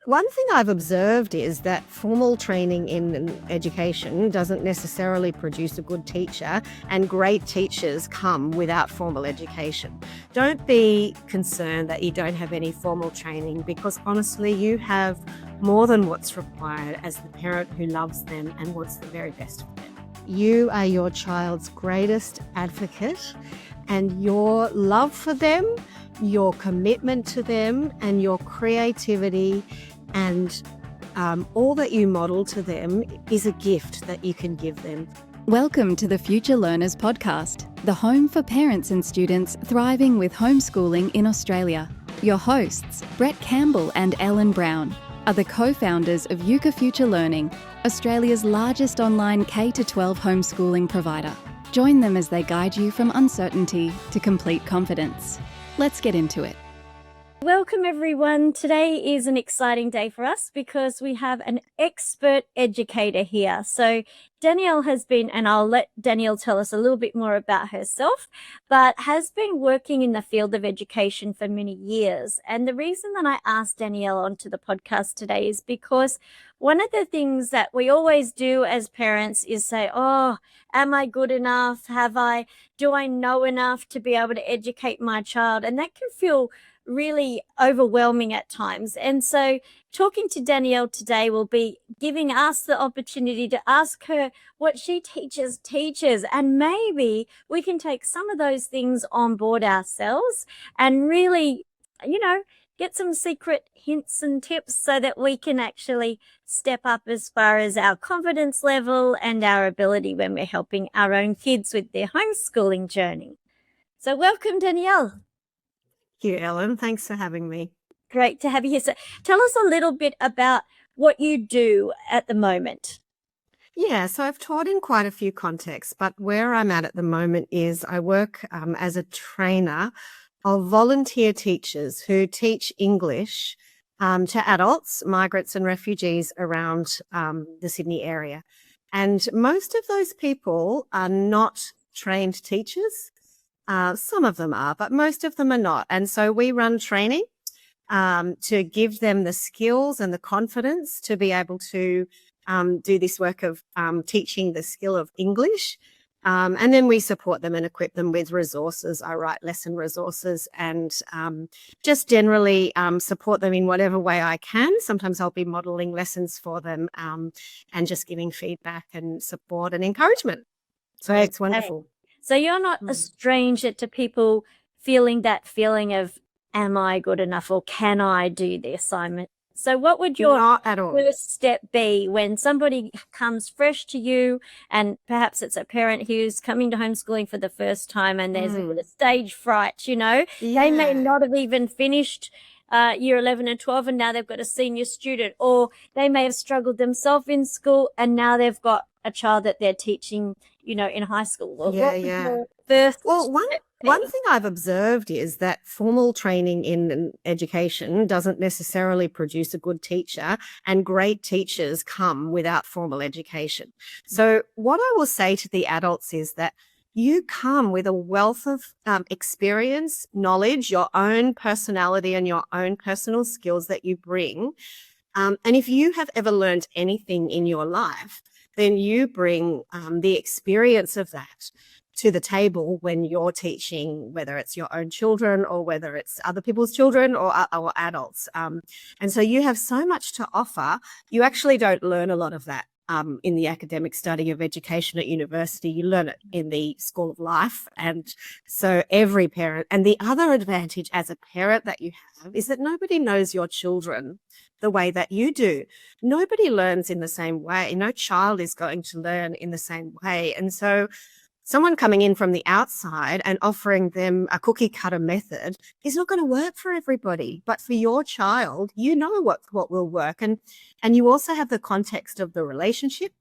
One thing I've observed is that formal training in education doesn't necessarily produce a good teacher, and great teachers come without formal education. Don't be concerned that you don't have any formal training, because honestly, you have more than what's required as the parent who loves them and wants the very best for them. You are your child's greatest advocate, and your love for them, your commitment to them, and your creativity and all that you model to them is a gift that you can give them. Welcome to the Future Learners podcast, the home for parents and students thriving with homeschooling in Australia. Your hosts, Brett Campbell and Ellen Brown, are the co-founders of Euka Future Learning, Australia's largest online K-12 homeschooling provider. Join them as they guide you from uncertainty to complete confidence. Let's get into it. Welcome everyone. Today is an exciting day for us because we have an expert educator here. So Danielle has been, and I'll let Danielle tell us a little bit more about herself, but has been working in the field of education for many years. And the reason that I asked Danielle onto the podcast today is because one of the things that we always do as parents is say, oh, am I good enough? Do I know enough to be able to educate my child? And that can feel really overwhelming at times. And so talking to Danielle today will be giving us the opportunity to ask her what she teaches teachers, and maybe we can take some of those things on board ourselves and really, get some secret hints and tips so that we can actually step up as far as our confidence level and our ability when we're helping our own kids with their homeschooling journey. So welcome, Danielle. Thank you, Ellen. Thanks for having me. Great to have you here. So tell us a little bit about what you do at the moment. Yeah, so I've taught in quite a few contexts, but where I'm at the moment is I work as a trainer of volunteer teachers who teach English to adults, migrants and refugees around the Sydney area. And most of those people are not trained teachers. Some of them are, but most of them are not. And so we run training to give them the skills and the confidence to be able to do this work of teaching the skill of English. And then we support them and equip them with resources. I write lesson resources and just generally support them in whatever way I can. Sometimes I'll be modeling lessons for them and just giving feedback and support and encouragement. So it's wonderful. So you're not a stranger to people feeling that feeling of, am I good enough or can I do the assignment? So what would your first step be when somebody comes fresh to you, and perhaps it's a parent who's coming to homeschooling for the first time and there's a bit of stage fright, They may not have even finished year 11 and 12 and now they've got a senior student, or they may have struggled themselves in school and now they've got a child that they're teaching, in high school. One thing I've observed is that formal training in education doesn't necessarily produce a good teacher, and great teachers come without formal education. So what I will say to the adults is that you come with a wealth of experience, knowledge, your own personality and your own personal skills that you bring. And if you have ever learned anything in your life, then you bring the experience of that to the table when you're teaching, whether it's your own children or whether it's other people's children or adults. And so you have so much to offer. You actually don't learn a lot of that in the academic study of education at university. You learn it in the school of life. And so every parent, and the other advantage as a parent that you have is that nobody knows your children the way that you do. Nobody learns in the same way. No child is going to learn in the same way. And so someone coming in from the outside and offering them a cookie cutter method is not going to work for everybody. But for your child, you know what will work. And you also have the context of the relationship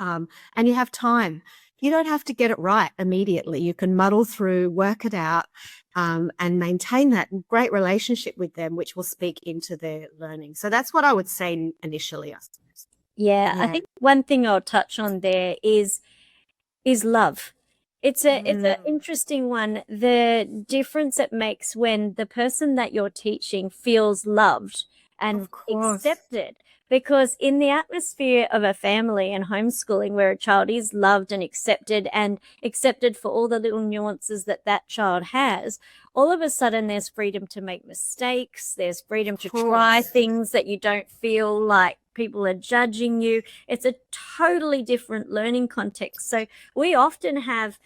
and you have time. You don't have to get it right immediately. You can muddle through, work it out, and maintain that great relationship with them, which will speak into their learning. So that's what I would say initially, I suppose. Yeah, I think one thing I'll touch on there is love. It's an interesting one. The difference it makes when the person that you're teaching feels loved and Of course. accepted. Because in the atmosphere of a family and homeschooling where a child is loved and accepted for all the little nuances that that child has, all of a sudden there's freedom to make mistakes. There's freedom to try Course. things that you don't feel like people are judging you. It's a totally different learning context. So we often have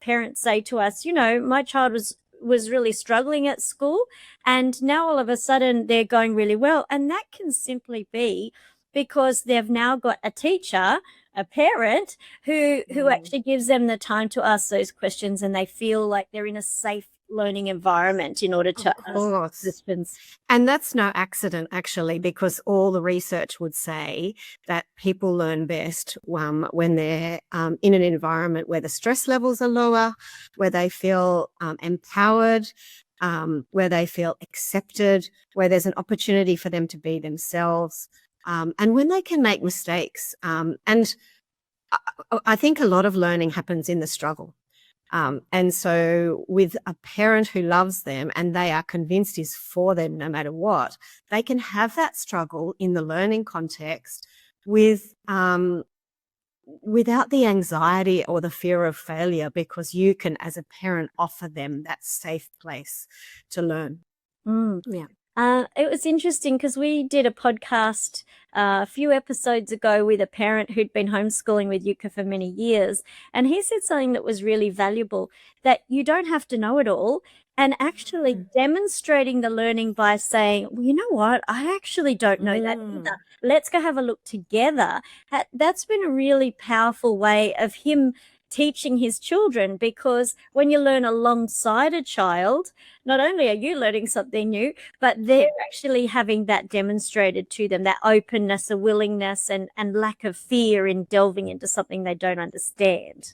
parents say to us, you know, my child was really struggling at school, and now all of a sudden they're going really well. And that can simply be because they've now got a teacher, a parent who actually gives them the time to ask those questions, and they feel like they're in a safe learning environment in order to Of ask course. participants. And that's no accident, actually, because all the research would say that people learn best when they're in an environment where the stress levels are lower, where they feel empowered, where they feel accepted, where there's an opportunity for them to be themselves, and when they can make mistakes. And I think a lot of learning happens in the struggle. And so with a parent who loves them and they are convinced is for them no matter what, they can have that struggle in the learning context with without the anxiety or the fear of failure, because you can, as a parent, offer them that safe place to learn. Yeah. It was interesting because we did a podcast a few episodes ago with a parent who'd been homeschooling with Euka for many years. And he said something that was really valuable, that you don't have to know it all, and actually demonstrating the learning by saying, well, you know what, I actually don't know that either. Let's go have a look together. That's been a really powerful way of him teaching his children, because when you learn alongside a child, not only are you learning something new, but they're actually having that demonstrated to them, that openness, a willingness, and lack of fear in delving into something they don't understand.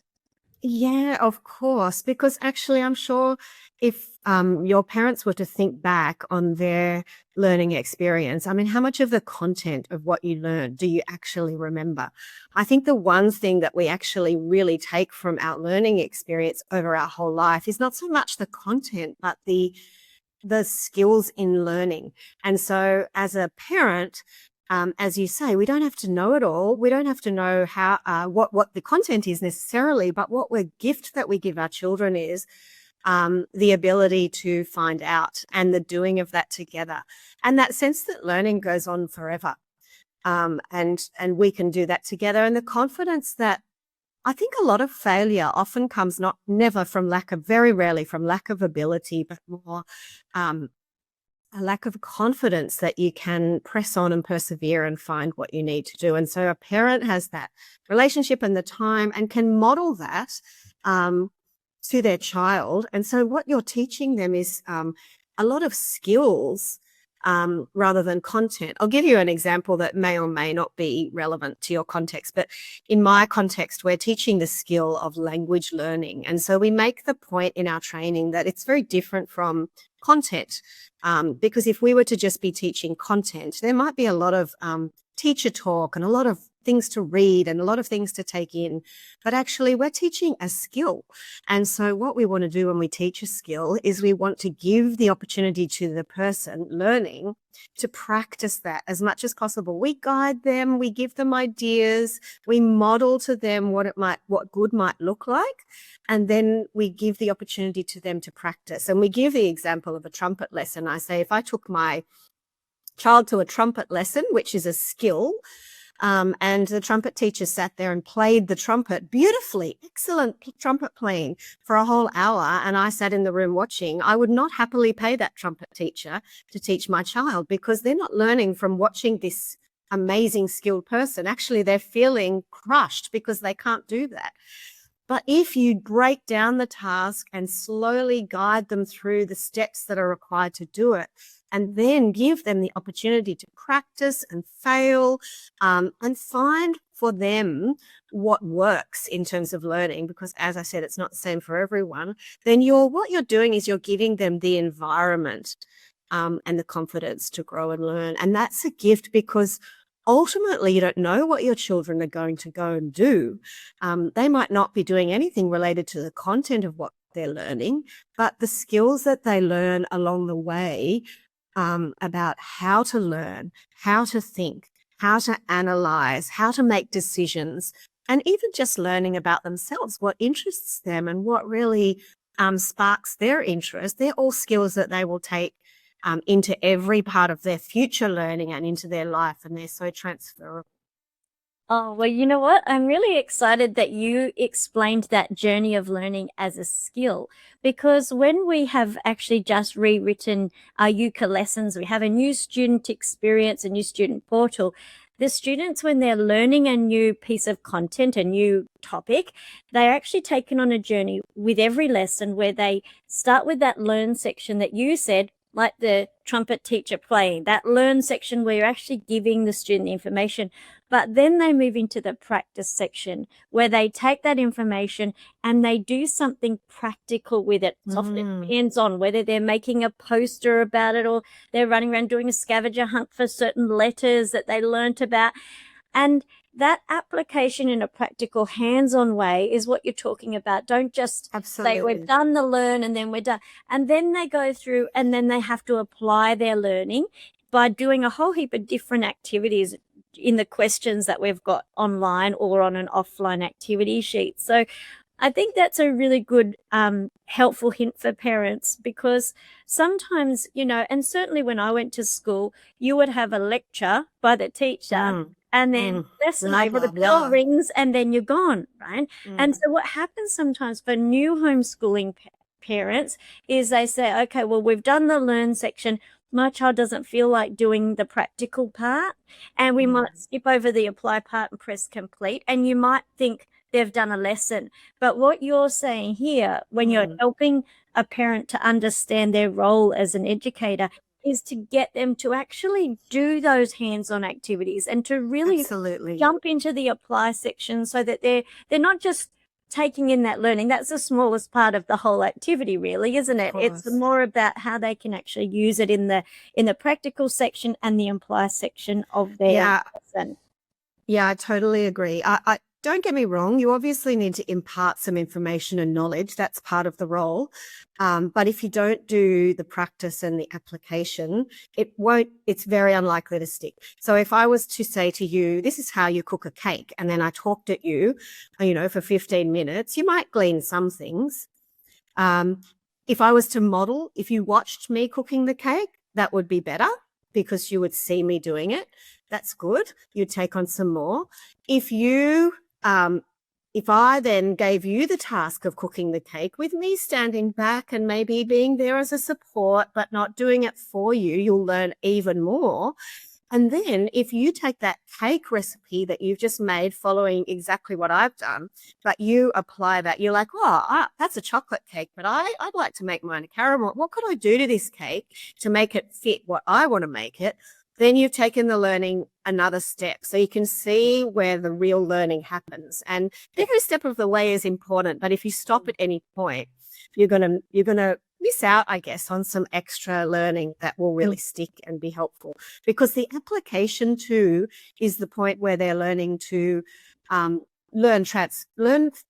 Yeah, of course, because actually I'm sure if your parents were to think back on their learning experience, I mean, how much of the content of what you learned do you actually remember? I think the one thing that we actually really take from our learning experience over our whole life is not so much the content, but the skills in learning. And so as a parent, as you say, we don't have to know it all. We don't have to know how what the content is necessarily, but what gift that we give our children is the ability to find out, and the doing of that together, and that sense that learning goes on forever, and we can do that together, and the confidence that I think a lot of failure often comes never from very rarely from lack of ability, but more a lack of confidence that you can press on and persevere and find what you need to do. And so a parent has that relationship and the time and can model that to their child. And so what you're teaching them is a lot of skills rather than content. I'll give you an example that may or may not be relevant to your context, but in my context, we're teaching the skill of language learning. And so we make the point in our training that it's very different from content, because if we were to just be teaching content, there might be a lot of teacher talk and a lot of things to read and a lot of things to take in, but actually we're teaching a skill. And so what we want to do when we teach a skill is we want to give the opportunity to the person learning to practice that as much as possible. We guide them, we give them ideas, we model to them what good might look like, and then we give the opportunity to them to practice. And we give the example of a trumpet lesson. I say, if I took my child to a trumpet lesson, which is a skill, and the trumpet teacher sat there and played the trumpet beautifully, excellent trumpet playing for a whole hour, and I sat in the room watching, I would not happily pay that trumpet teacher to teach my child, because they're not learning from watching this amazing skilled person. Actually, they're feeling crushed because they can't do that. But if you break down the task and slowly guide them through the steps that are required to do it, and then give them the opportunity to practice and fail, and find for them what works in terms of learning, because as I said, it's not the same for everyone, then what you're doing is you're giving them the environment and the confidence to grow and learn. And that's a gift, because ultimately you don't know what your children are going to go and do. They might not be doing anything related to the content of what they're learning, but the skills that they learn along the way about how to learn, how to think, how to analyze, how to make decisions, and even just learning about themselves, what interests them and what really sparks their interest. They're all skills that they will take into every part of their future learning and into their life, and they're so transferable. Oh, well, you know what? I'm really excited that you explained that journey of learning as a skill, because when we have actually just rewritten our Euka lessons, we have a new student experience, a new student portal. The students, when they're learning a new piece of content, a new topic, they're actually taken on a journey with every lesson where they start with that learn section that you said, like the trumpet teacher playing, that learn section where you're actually giving the student the information. But then they move into the practice section where they take that information and they do something practical with it. It's often hands-on, whether they're making a poster about it or they're running around doing a scavenger hunt for certain letters that they learnt about. And that application in a practical, hands-on way is what you're talking about. Don't just say we've done the learn and then we're done. And then they go through and then they have to apply their learning by doing a whole heap of different activities in the questions that we've got online or on an offline activity sheet. So I think that's a really good, helpful hint for parents, because sometimes, and certainly when I went to school, you would have a lecture by the teacher and then lesson over, the bell rings and then you're gone, right? And so what happens sometimes for new homeschooling parents is they say, okay, well, we've done the learn section. My child doesn't feel like doing the practical part, and we might skip over the apply part and press complete, and you might think they've done a lesson. But what you're saying here, when you're helping a parent to understand their role as an educator, is to get them to actually do those hands-on activities and to really jump into the apply section so that they're not just taking in that learning. That's the smallest part of the whole activity, really, isn't it? It's more about how they can actually use it in the practical section and the apply section of their lesson. Yeah, I totally agree. I don't get me wrong. You obviously need to impart some information and knowledge. That's part of the role. But if you don't do the practice and the application, it's very unlikely to stick. So if I was to say to you, this is how you cook a cake, and then I talked at you, for 15 minutes, you might glean some things. If I was to model, if you watched me cooking the cake, that would be better because you would see me doing it. That's good. You'd take on some more. If I then gave you the task of cooking the cake with me standing back and maybe being there as a support, but not doing it for you, you'll learn even more. And then if you take that cake recipe that you've just made following exactly what I've done, but you apply that, you're like, that's a chocolate cake, but I'd like to make mine a caramel. What could I do to this cake to make it fit what I want to make it? Then you've taken the learning another step. So you can see where the real learning happens. And every step of the way is important. But if you stop at any point, you're gonna miss out, I guess, on some extra learning that will really stick and be helpful. Because the application too is the point where they're learning to learn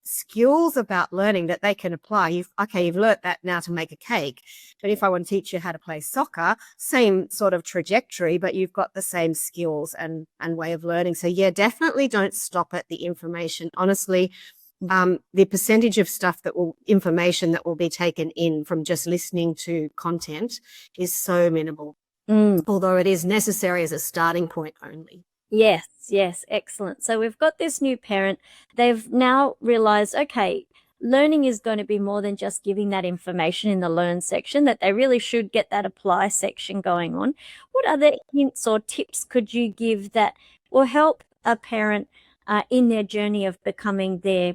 skills about learning that they can apply. You've learnt that now to make a cake, but if I want to teach you how to play soccer, same sort of trajectory, but you've got the same skills and way of learning. So yeah, definitely don't stop at the information. Honestly, the percentage of information that will be taken in from just listening to content is so minimal, although it is necessary as a starting point only. Yes, excellent. So we've got this new parent. They've now realized, okay, learning is going to be more than just giving that information in the learn section, that they really should get that apply section going on. What other hints or tips could you give that will help a parent in their journey of becoming their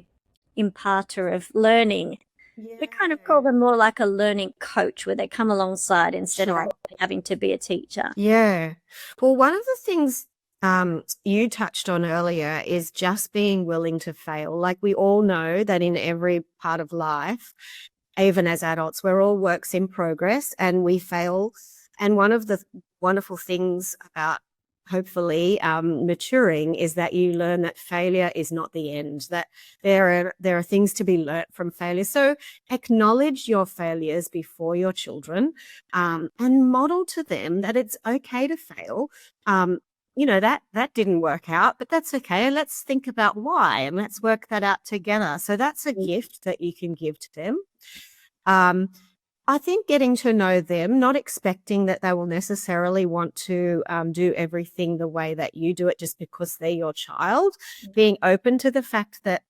imparter of learning? We kind of call them more like a learning coach, where they come alongside instead of having to be a teacher. Yeah. Well, one of the things you touched on earlier is just being willing to fail. Like, we all know that in every part of life, even as adults, we're all works in progress and we fail. And one of the wonderful things about hopefully maturing is that you learn that failure is not the end, that there are things to be learnt from failure. So acknowledge your failures before your children, and model to them that it's okay to fail. That didn't work out, but that's okay. Let's think about why and let's work that out together. So that's a gift that you can give to them. I think getting to know them, not expecting that they will necessarily want to do everything the way that you do it just because they're your child, being open to the fact that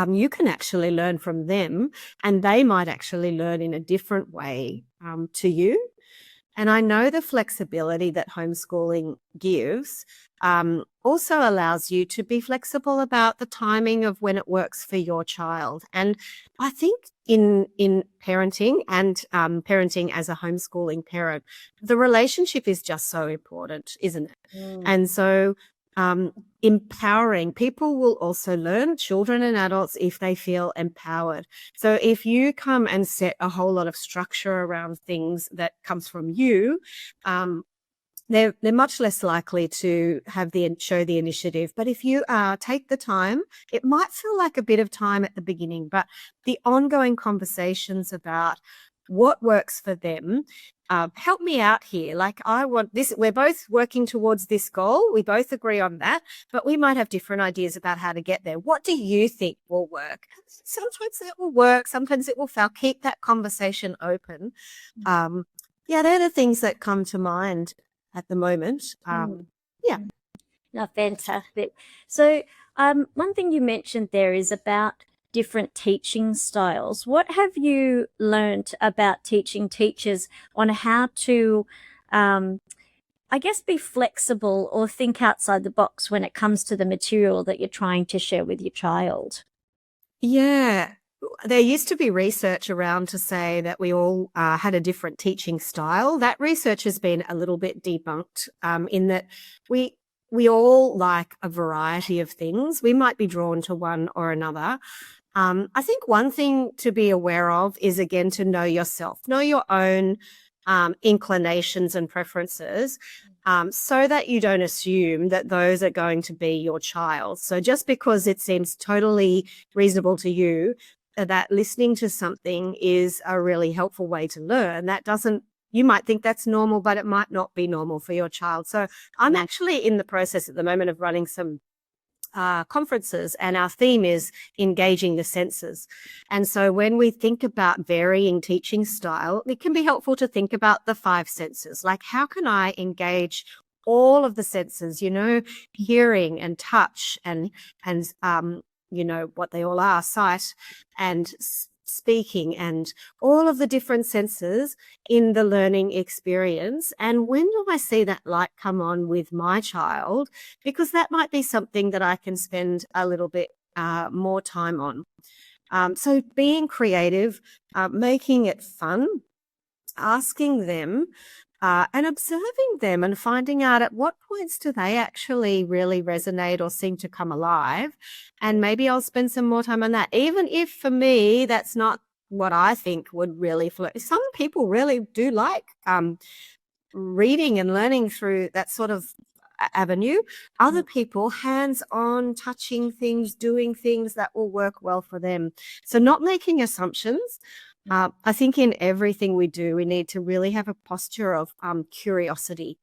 you can actually learn from them and they might actually learn in a different way to you. And I know the flexibility that homeschooling gives also allows you to be flexible about the timing of when it works for your child. And I think in parenting and parenting as a homeschooling parent, the relationship is just so important, isn't it? And so empowering people will also learn, children and adults, if they feel empowered. So if you come and set a whole lot of structure around things that comes from you, they're much less likely to have show the initiative. But if you take the time, it might feel like a bit of time at the beginning, but the ongoing conversations about what works for them. Help me out here. Like, I want this. We're both working towards this goal. We both agree on that, but we might have different ideas about how to get there. What do you think will work? Sometimes that will work. Sometimes it will fail. Keep that conversation open. They're the things that come to mind at the moment. No, fantastic. So one thing you mentioned there is about different teaching styles. What have you learned about teaching teachers on how to, be flexible or think outside the box when it comes to the material that you're trying to share with your child? Yeah. There used to be research around to say that we all had a different teaching style. That research has been a little bit debunked in that we all like a variety of things. We might be drawn to one or another. I think one thing to be aware of is, again, to know yourself, know your own inclinations and preferences, so that you don't assume that those are going to be your child. So just because it seems totally reasonable to you that listening to something is a really helpful way to learn, you might think that's normal, but it might not be normal for your child. So I'm actually in the process at the moment of running some conferences, and our theme is engaging the senses. And so when we think about varying teaching style, it can be helpful to think about the 5 senses. Like, how can I engage all of the senses, hearing and touch and what they all are, sight and speaking, and all of the different senses in the learning experience. And when do I see that light come on with my child? Because that might be something that I can spend a little bit more time on. So being creative, making it fun, asking them and observing them and finding out at what points do they actually really resonate or seem to come alive. And maybe I'll spend some more time on that, even if for me that's not what I think would really flow. Some people really do like reading and learning through that sort of avenue. Other people, hands-on, touching things, doing things that will work well for them. So not making assumptions. I think in everything we do, we need to really have a posture of curiosity,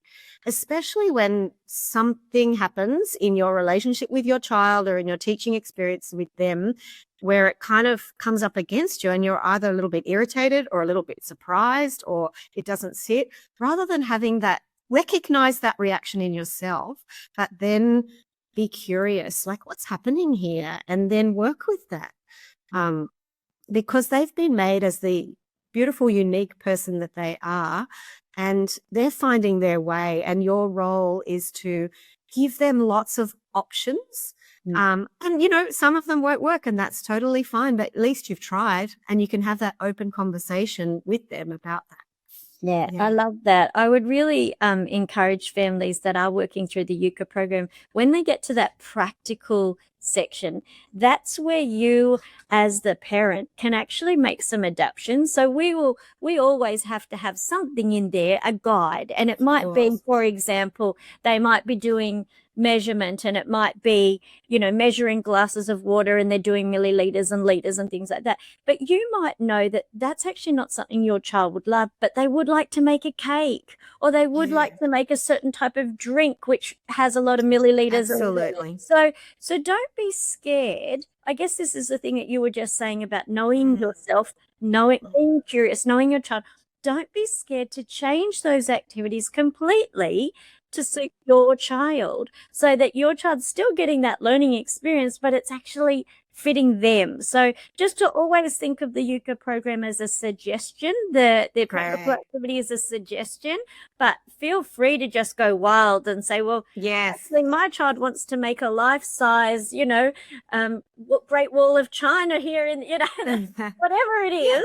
especially when something happens in your relationship with your child or in your teaching experience with them, where it kind of comes up against you and you're either a little bit irritated or a little bit surprised or it doesn't sit. Rather than having that, recognize that reaction in yourself, but then be curious, like, what's happening here? And then work with that. Because they've been made as the beautiful, unique person that they are, and they're finding their way. And your role is to give them lots of options. And, some of them won't work, and that's totally fine, but at least you've tried and you can have that open conversation with them about that. Yeah, I love that. I would really encourage families that are working through the Euka program, when they get to that practical section, that's where you as the parent can actually make some adaptations. So we always have to have something in there, a guide, and it might be, for example, they might be doing measurement, and it might be, measuring glasses of water, and they're doing milliliters and liters and things like that. But you might know that that's actually not something your child would love, but they would like to make a cake, or they would like to make a certain type of drink which has a lot of milliliters. Absolutely. So don't be scared. I guess this is the thing that you were just saying about knowing yourself, being curious, knowing your child. Don't be scared to change those activities completely to suit your child, so that your child's still getting that learning experience, but it's actually fitting them. So just to always think of the Euka program as a suggestion, the practical activity is a suggestion, but feel free to just go wild and say, well, actually my child wants to make a life-size, Great Wall of China here in, whatever it is.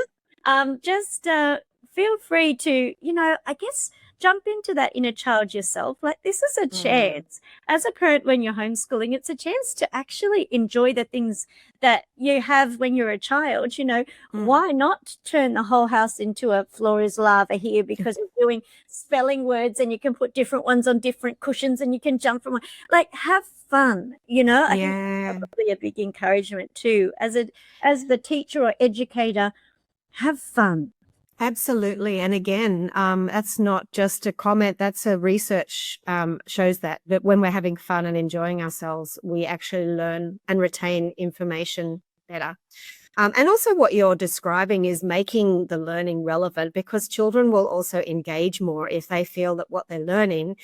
Just feel free to, I guess, jump into that inner child yourself. Like, this is a chance as a parent when you're homeschooling. It's a chance to actually enjoy the things that you have when you're a child. Why not turn the whole house into a floor is lava here, because you're doing spelling words and you can put different ones on different cushions and you can jump from one. Like, have fun, I think that's probably a big encouragement too. As the teacher or educator, have fun. Absolutely. And again, that's not just a comment, that's a research shows that when we're having fun and enjoying ourselves, we actually learn and retain information better. And also what you're describing is making the learning relevant, because children will also engage more if they feel that what they're learning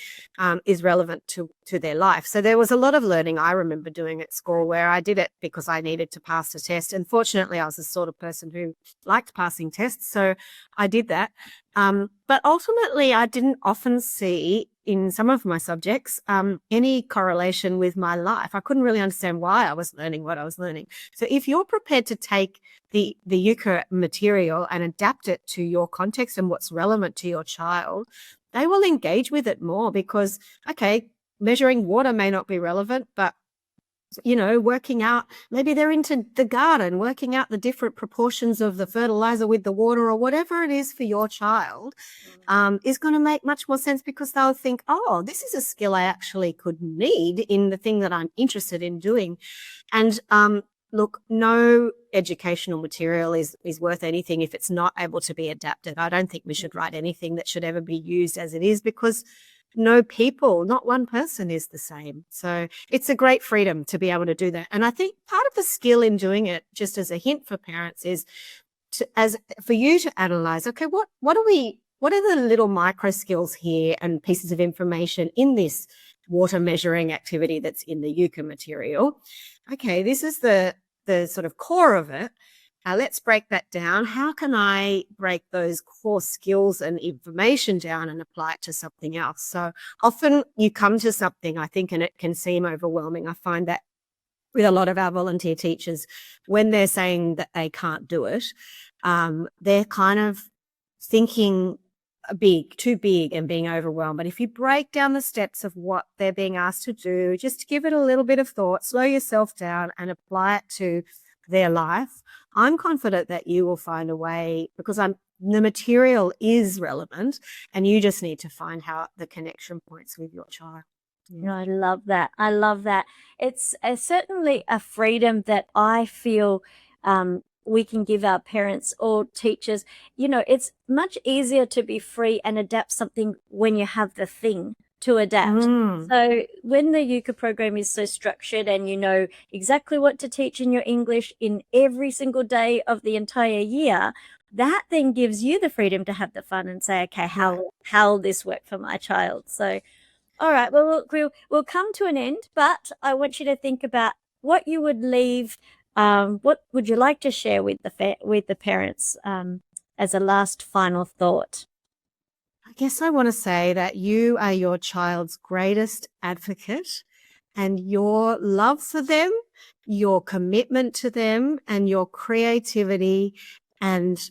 is relevant to their life. So there was a lot of learning I remember doing at school where I did it because I needed to pass a test. And fortunately, I was the sort of person who liked passing tests, so I did that. But ultimately, I didn't often see in some of my subjects any correlation with my life. I couldn't really understand why I was learning what I was learning. So if you're prepared to take the Euka material and adapt it to your context and what's relevant to your child, they will engage with it more, because, okay, measuring water may not be relevant, but working out, maybe they're into the garden, working out the different proportions of the fertilizer with the water, or whatever it is for your child, is going to make much more sense, because they'll think, oh, this is a skill I actually could need in the thing that I'm interested in doing. And look, no educational material is worth anything if it's not able to be adapted. I don't think we should write anything that should ever be used as it is, because no people, not one person is the same. So it's a great freedom to be able to do that. And I think part of the skill in doing it, just as a hint for parents, is for you to analyze, okay, what are the little micro skills here and pieces of information in this water measuring activity that's in the Euka material? Okay, this is the sort of core of it. Let's break that down. How can I break those core skills and information down and apply it to something else? So often you come to something, I think, and it can seem overwhelming. I find that with a lot of our volunteer teachers, when they're saying that they can't do it, they're kind of thinking too big and being overwhelmed. But if you break down the steps of what they're being asked to do, just give it a little bit of thought, slow yourself down and apply it to their life, I'm confident that you will find a way, because the material is relevant, and you just need to find how the connection points with your child. Yeah. I love that. I love that. It's certainly a freedom that I feel we can give our parents or teachers. It's much easier to be free and adapt something when you have the thing to adapt. So when the Euka program is so structured and you know exactly what to teach in your English in every single day of the entire year, that then gives you the freedom to have the fun and say, okay, how will this work for my child? So, all right, well, we'll come to an end, but I want you to think about what you would leave. What would you like to share with the parents as a last final thought? I guess I want to say that you are your child's greatest advocate, and your love for them, your commitment to them, and your creativity and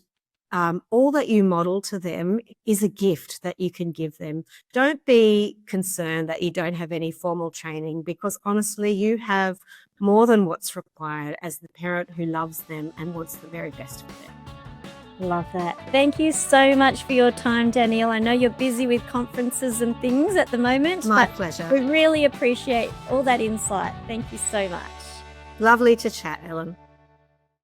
all that you model to them is a gift that you can give them. Don't be concerned that you don't have any formal training, because honestly, you have more than what's required as the parent who loves them and wants the very best for them. Love that. Thank you so much for your time, Danielle. I know you're busy with conferences and things at the moment. My but pleasure. we really appreciate all that insight. Thank you so much. Lovely to chat, Ellen.